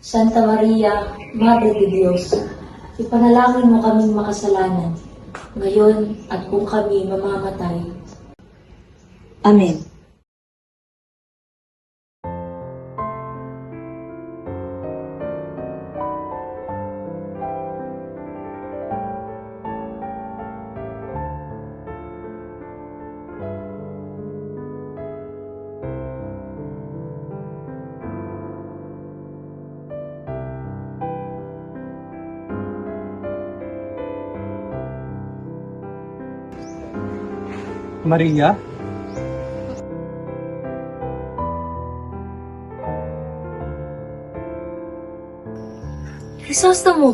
Santa Maria, Madre de Dios, ipanalangin mo kaming makasalanan, ngayon at kung kami mamamatay. Amen. Maria? Crisostomo!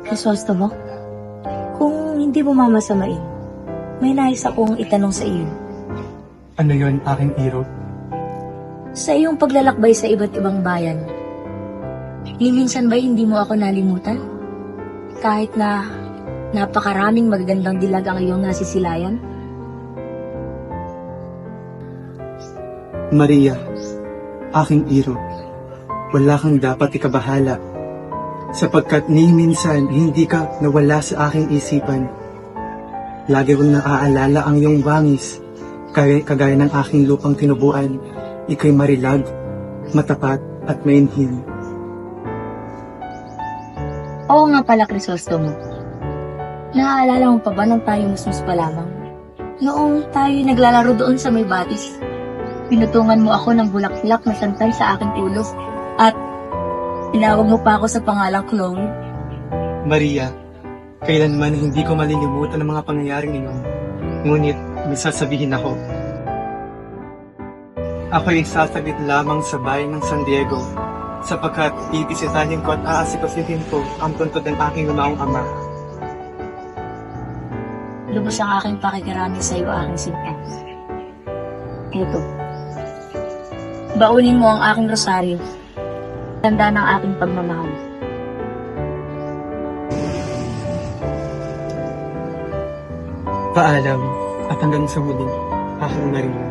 Crisostomo, kung hindi mo mamasamain, may nais akong itanong sa iyo. Ano yon aking iro? Sa iyong paglalakbay sa iba't ibang bayan, ni minsan ba hindi mo ako nalimutan? Kahit na napakaraming magagandang dilag ang iyong nasisilayan? Maria, aking iro, wala kang dapat ikabahala, sapagkat ni minsan hindi ka nawala sa aking isipan. Lagi kong naaalala ang iyong bangis, kagaya ng aking lupang tinubuan. Ika'y marilag, matapat at mainhin. Oo nga pala, Crisostomo. Naaalala mo pa ba nang tayo musmus pa lamang? Noong tayo'y naglalaro doon sa may batis, pinutungan mo ako ng bulak-bulak na santay sa aking ulo at tinawag mo pa ako sa pangalang Chloe. Maria, kailanman hindi ko malilimutan ang mga pangyayaring iyon. Ngunit may sasabihin ako. Ako'y sasabit lamang sa bayan ng San Diego, sapagkat bibisitahin ko at aasikasuhin ko ang puntod ng aking lumaong ama. Lubos ang aking pakikiramay sa iyo, aking sinta. Ito. Baunin mo ang aking rosaryo. Tanda ng aking pagmamahal. Paalam at hanggang sa muli, aking Maria.